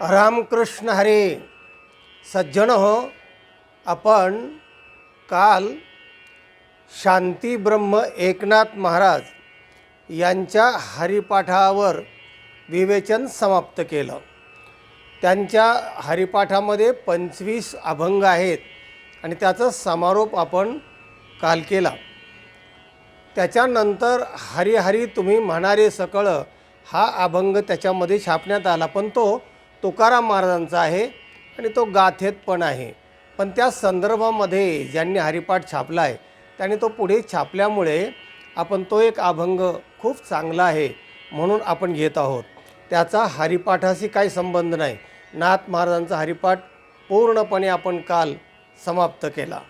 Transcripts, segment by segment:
रामकृष्ण हरे. सज्जन हो, आपण काल शांती ब्रह्म एकनाथ महाराज यांच्या हरिपाठावर विवेचन समाप्त केलं. त्यांच्या हरिपाठामध्ये 25 अभंग आहेत आणि त्याचा समारोप आपण काल केला. त्याच्यानंतर हरी हरी तुम्ही म्हणारे सकळ हा अभंग त्याच्यामध्ये छापण्यात आला, पण तो तुकाराम महाराजांचा आहे आणि तो गाथेत पण आहे. पण त्या संदर्भामध्ये ज्यांनी हरिपाठ छापला आहे त्याने तो पुढे छापल्यामुळे आपण तो एक अभंग खूप चांगला आहे म्हणून आपण घेत आहोत. त्याचा हरिपाठाशी काही संबंध नाही. नाथ महाराजांचा हरिपाठ पूर्णपणे आपण काल समाप्त केला.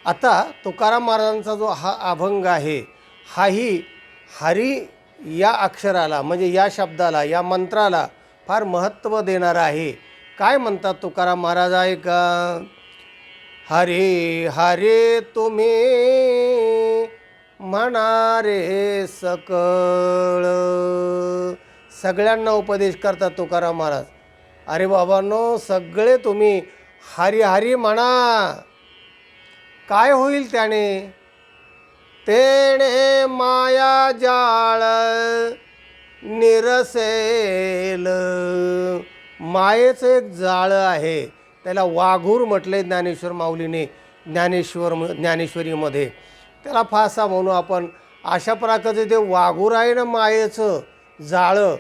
आता तुकाराम महाराजांचा जो हा अभंग आहे हाही हरी या अक्षराला म्हणजे या शब्दाला या मंत्राला फार महत्त्व देणारा आहे. काय म्हणतात तुकाराम महाराज आहे का? हरे हरे तुम्ही म्हणारे सकळ. सगळ्यांना उपदेश करतात तुकाराम महाराज. अरे बाबांनो, सगळे तुम्ही हरी हरी म्हणा. काय होईल त्याने? तेणे माया जाळ निरसेल. मायेचं एक जाळं आहे, त्याला वाघूर म्हटले ज्ञानेश्वर माऊलीने ज्ञानेश्वरीमध्ये. त्याला फासा म्हणू आपण. अशा प्रकारचं ते वाघूर आहे ना मायेचं जाळं.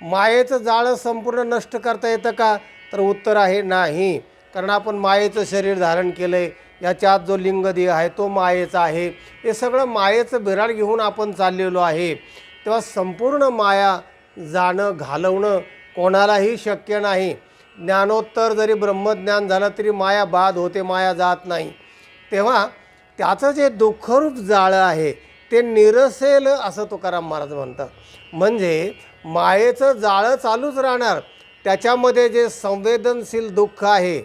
मायेचं जाळं संपूर्ण नष्ट करता येतं का? तर उत्तर आहे नाही. कारण आपण मायेचं शरीर धारण केलं आहे. याच्या आत जो लिंगदेह आहे तो मायेचा आहे. हे सगळं मायेचं बिराड घेऊन आपण चाललेलो आहे. तेव्हा संपूर्ण माया जाणं घालवणं कोणालाही शक्य नाही. ज्ञानोत्तर जरी ब्रह्मज्ञान झालं तरी माया बाद होते, माया जात नाही. तेव्हा त्याचं जे दुःखरूप जाळं आहे ते निरसेल असं तुकाराम महाराज म्हणतात. म्हणजे मायेचं जाळं चालूच राहणार. त्याच्यामध्ये जे संवेदनशील दुःख आहे,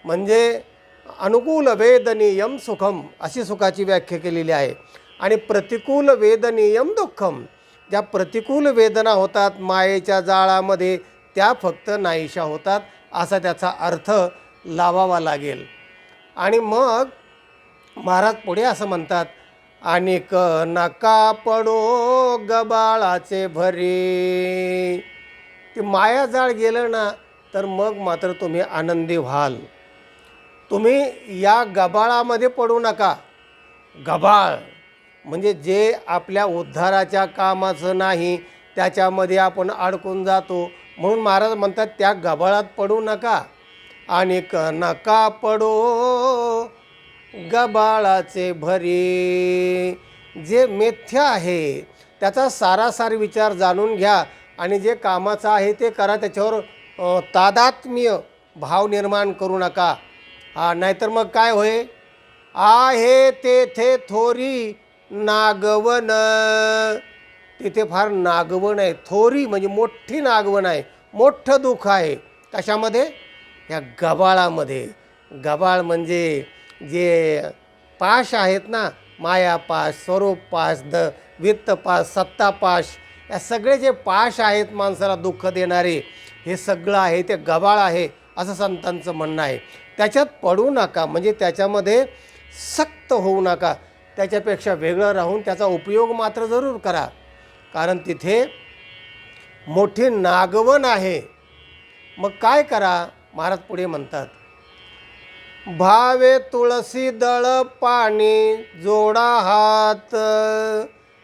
म्हणजे अनुकूल वेदनीयम सुखम अशी सुखाची व्याख्या केलेली आहे. आणि प्रतिकूल वेदनीयम दुःखम. ज्या प्रतिकूल वेदना होतात मायेच्या जाळामध्ये त्या फक्त नाहीशा होतात असा त्याचा अर्थ लावावा लागेल. आणि मग महाराज पुढे असं म्हणतात, अनेक नका पडो गबाळाचे भरे. ते मायाजाळ गेलं ना तर मग मात्र तुम्ही आनंदी व्हाल. तुम्ही या गबाळामध्ये पडू नका. गबाळ म्हणजे जे आपल्या उद्धाराच्या कामाचं नाही त्याच्यामध्ये आपण अडकून जातो. म्हणून महाराज म्हणतात त्या गबाळात पडू नका. अनेक नका पडो गबाळाचे भरे. जे मिथ्या आहे त्याचा सारासार विचार जाणून घ्या आणि जे कामाचं आहे ते करा. त्याच्यावर तादात्म्य भाव निर्माण करू नका. नाहीतर मग काय होय? आहे तेथे थोरी नागवन. तिथे फार नागवन आहे. थोरी म्हणजे मोठी नागवन आहे, मोठं दुःख आहे. कशामध्ये? या गबाळामध्ये. गबाळ म्हणजे जे पाश आहेत ना, माया पाश, स्वरूप पाश, वित्त पाश, सत्ता पाश, या सगळे जे पाश आहेत माणसाला दुःख देणारे, हे सगळं आहे ते गबाळ आहे असं संतांचं म्हणणं आहे. त्याच्यात पडू नका म्हणजे त्याच्यामध्ये सक्त होऊ नका. त्याच्यापेक्षा वेगळं राहून त्याचा उपयोग मात्र जरूर करा. कारण तिथे मोठी नागवन आहे. मग काय करा? महाराज पुढे म्हणतात, भावे तुळसी दळ पाणी जोडा हात.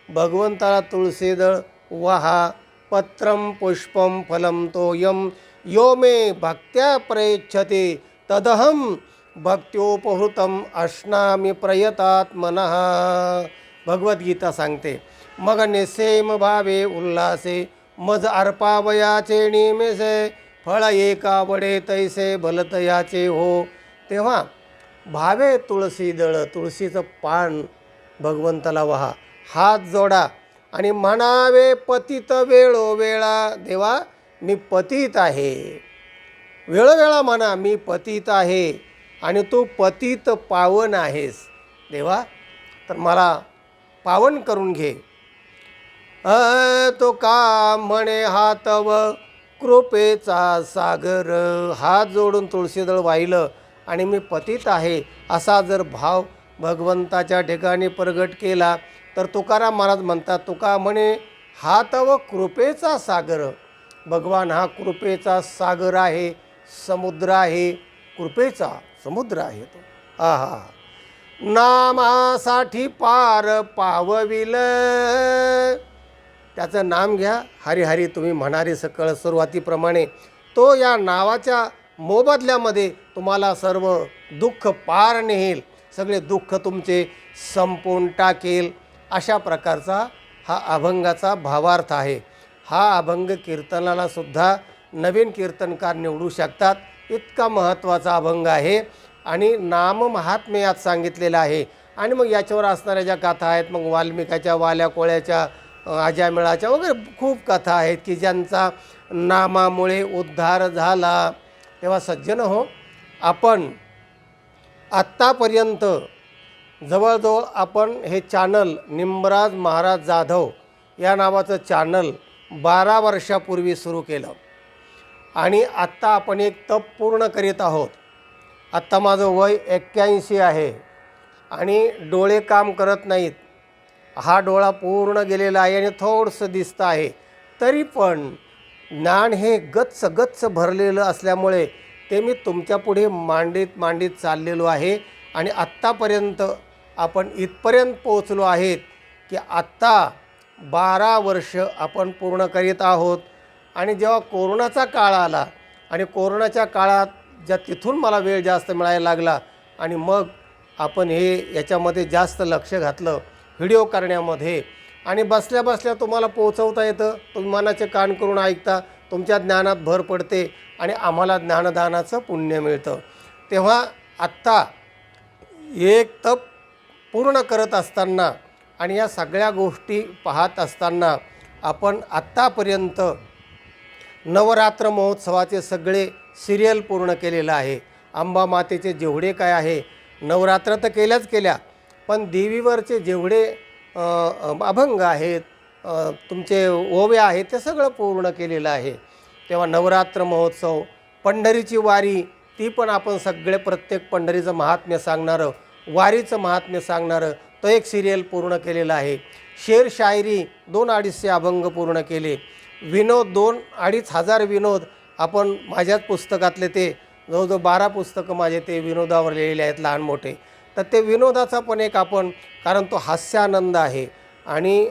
भगवंताला तुळसी दळ वहा. पत्रम पुष्पम फलम तोयम यो मे भक्त्या प्रयच्छते तदहम भक्त्योपहृतम अश्नामी प्रयतात्मनः. भगवद्गीता सांगते. मग निसेम भावे उल्हासे मज अर्पावयाचे निमेसे फळ एका वडे तैसे भलतयाचे हो. तेव्हा भावे तुळसी दळ, तुळशीचं पान भगवंताला वहा, हात जोडा आणि म्हणावे पतित वेळोवेळा, देवा मी पतित आहे. वेळोवेळा म्हणा मी पतित आहे आणि तू पतित पावन आहेस देवा, तर मला पावन करून घे. तो का म्हणे हातव कृपेचा सागर, हात जोडून तुळशीदळ वाहिलं आणि मी पतित आहे असा जर भाव भगवंताच्या ठिकाणी प्रगट केला तर तुकाराम महाराज म्हणतात, तुका म्हणे हा तव कृपेचा सागर. भगवान हा कृपेचा सागर आहे, समुद्र आहे, कृपेचा समुद्र आहे तो. आहा, नामासाठी पार पावविल, त्याचं नाम घ्या, हरी हरी तुम्ही म्हणारे सकळ सुरुवातीप्रमाणे. तो या नावाच्या मोबदल्यामध्ये तुम्हाला सर्व दुःख पार नेईल, सगळे दुःख तुमचे संपवून टाकेल. अशा प्रकारचा हा अभंगाचा भावार्थ आहे. हा अभंग कीर्तनाला सुद्धा नवीन कीर्तनकार निवडू शकतात, इतका महत्त्वाचा अभंग आहे आणि नाम महात्म्य यात सांगितलेलं आहे. आणि मग याच्यावर असणाऱ्या ज्या कथा आहेत, मग वाल्मिकाच्या, वाल्या कोळ्याच्या, अजामिळाच्या वगैरे खूप कथा आहेत की ज्यांचा नामामुळे उद्धार झाला. तेव्हा सज्जन हो, आपण आत्तापर्यंत जवळजवळ आपण हे चॅनल निंबराज महाराज जाधव या नावाचं चॅनल 12 वर्षापूर्वी सुरू केलं आणि आत्ता आपण एक तप पूर्ण करीत आहोत. आत्ता माझं वय 81 आहे आणि डोळे काम करत नाहीत. हा डोळा पूर्ण गेलेला आहे आणि थोडंसं दिसतं आहे, तरी पण ज्ञान हे गच्च गच्च भरलेलं असल्यामुळे ते मी तुमच्यापुढे मांडीत चाललेलो आहे. आणि आत्तापर्यंत आपण इथपर्यंत पोहोचलो आहेत की आत्ता 12 वर्ष आपण पूर्ण करीत आहोत. आणि जेव्हा कोरोनाचा काळ आला आणि कोरोनाच्या काळात तिथून मला वेळ जास्त मिळायला लागला आणि मग आपण याच्यामध्ये जास्त लक्ष घातलं व्हिडिओ करण्यामध्ये. आणि बसल्या बसल्या तुम्हाला पोहोचवता येतं, तुम्ही मनाचे कान करून ऐकता, तुमच्या ज्ञानात भर पडते आणि आम्हाला ज्ञानदानाचं पुण्य मिळतं. तेव्हा आत्ता एक तप पूर्ण करत असताना आणि या सगळ्या गोष्टी पाहत असताना आपण आत्तापर्यंत नवरात्र महोत्सवाचे सगळे सिरियल पूर्ण केलेलं आहे. अंबा मातेचे जेवढे काय आहे, नवरात्र तर केल्या, पण देवीवरचे जेवढे अभंग आहेत, तुमचे ओव्या आहेत, ते सगळं पूर्ण केलेलं आहे. तेव्हा नवरात्र महोत्सव, पंढरीची वारी, ती पण आपण सगळे प्रत्येक पंढरीचं महात्म्य सांगणारं, वारीचं महात्म्य सांगणारं तो एक सिरियल पूर्ण केलेला आहे. शेर शायरी 2-250 अभंग पूर्ण केले. विनोद 2-2.5 हजार विनोद आपण माझ्याच पुस्तकातले, ते जवळजवळ 12 पुस्तकं माझे ते विनोदावर लिहिलेले आहेत, लहान मोठे. तर ते विनोदाचा पण एक आपण, कारण तो हास्यानंद आहे आणि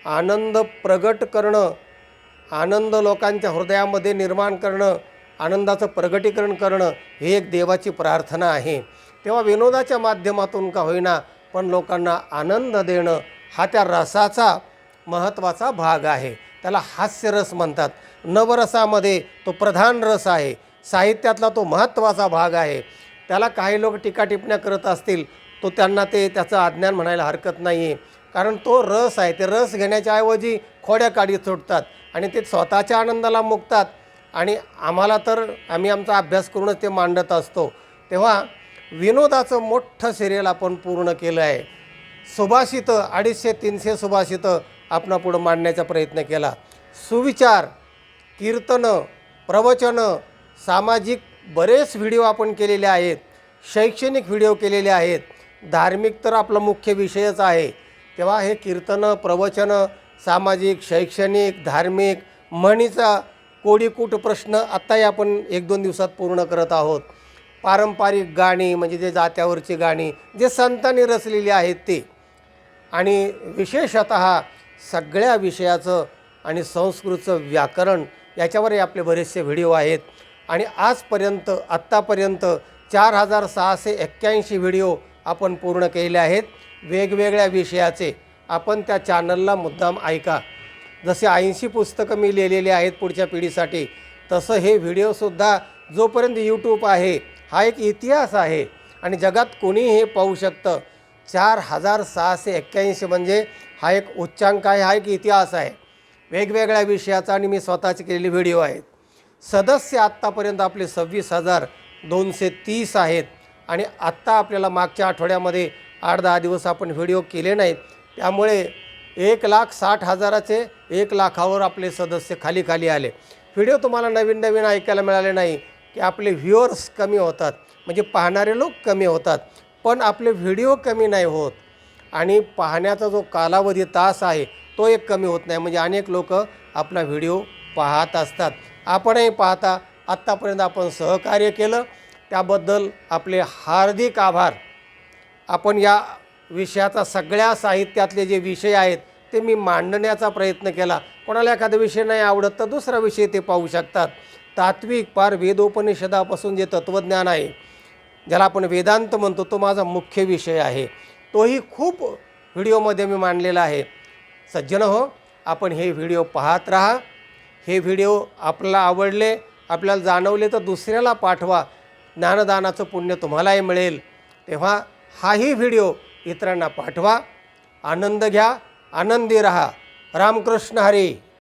आनंद प्रगट करणं, आनंद लोकांच्या हृदयामध्ये निर्माण करणं, आनंदाचं प्रगटीकरण करणं ही एक देवाची प्रार्थना आहे. तेव्हा विनोदाच्या माध्यमातून का होईना पण लोकांना आनंद देणं हा त्या रसाचा महत्त्वाचा भाग आहे. त्याला हास्यरस म्हणतात. नवरसामध्ये तो प्रधान रस आहे, साहित्यातला तो महत्त्वाचा भाग आहे. त्याला काही लोक टीकाटिप्पण्या करत असतील तो त्यांना त्याचं अज्ञान म्हणायला हरकत नाही आहे, कारण तो रस आहे. ते रस घेण्याच्या ऐवजी खोड्या काढीत सुटतात आणि ते स्वतःच्या आनंदाला मुकतात आणि आम्हाला तर आम्ही आमचा अभ्यास करूनच ते मांडत असतो. तेव्हा विनोदाचं मोठं सिरियल आपण पूर्ण केलं आहे. सुभाषितं 250-300 सुभाषितं आपणापुढं मांडण्याचा प्रयत्न केला. सुविचार, कीर्तनं, प्रवचनं, सामाजिक बरेच व्हिडिओ आपण केलेले आहेत. शैक्षणिक व्हिडिओ केलेले आहेत. धार्मिक तर आपला मुख्य विषयच आहे. तेव्हा हे कीर्तनं, प्रवचनं, सामाजिक, शैक्षणिक, धार्मिक, म्हणीचा कोडीकूट प्रश्न आत्ताही आपण 1-2 दिवसात पूर्ण करत आहोत. पारंपरिक गाणी म्हणजे जे जात्यावरची गाणी जे संतांनी रचलेली आहेत ते, आणि विशेषतः सगळ्या विषयाचं आणि संस्कृतचं व्याकरण याच्यावरही आपले बरेचसे व्हिडिओ आहेत. आणि आजपर्यंत आत्तापर्यंत 4681 व्हिडिओ आपण पूर्ण केले आहेत वेगवेगळ्या विषयाचे. आपण त्या चॅनलला मुद्दाम ऐका. जसे 80 पुस्तकं मी लिहिलेली आहेत पुढच्या पिढीसाठी, तसं हे व्हिडिओसुद्धा जोपर्यंत यूट्यूब आहे हा एक इतिहास आहे आणि जगात कोणीही हे पाहू शकतं. 4681 म्हणजे हा एक उच्चांक आहे, हा एक इतिहास आहे वेगवेगळ्या विषयाचा आणि मी स्वतःचे केलेले व्हिडिओ आहेत. सदस्य आत्तापर्यंत आपले 26,230 आहेत आणि आत्ता आपल्याला मागच्या आठवड्यामध्ये 8-10 दिवस आपण व्हिडिओ केले नाहीत, त्यामुळे 1,60,000चे 1 लाखावर आपले सदस्य खाली आले. व्हिडिओ तुम्हाला नवीन नवीन ऐकायला मिळाले नाही की आपले व्ह्युअर्स कमी होतात, म्हणजे पाहणारे लोक कमी होतात, पण आपले व्हिडिओ कमी नाही होत आणि पाहण्याचा जो कालावधी तास आहे तो एक कमी होत नाही, म्हणजे अनेक लोक आपला व्हिडिओ पाहत असतात. आपणही पाहता. आत्तापर्यंत आपण सहकार्य केलं त्याबद्दल आपले हार्दिक आभार. आपण या विषयाचा सगळ्या साहित्यातले जे विषय आहेत ते मी मांडण्याचा प्रयत्न केला. कोणाला एखादा विषय नाही आवडत तर दुसरा विषय ते पाहू शकतात. तात्विक पार वेदोपनिषदापासून जे तत्त्वज्ञान आहे, ज्याला आपण वेदांत म्हणतो, तो माझा मुख्य विषय आहे. तोही खूप व्हिडिओमध्ये मी मांडलेला आहे. सज्जन हो, आपण हे व्हिडिओ पाहत राहा. हे व्हिडिओ आपल्याला आवडले, आपल्याला जाणवले तर दुसऱ्याला पाठवा. ज्ञानदानाचं पुण्य तुम्हालाही मिळेल. तेव्हा हाही व्हिडिओ इतरांना पाठवा. आनंद घ्या, आनंदी रहा. रामकृष्ण हरी.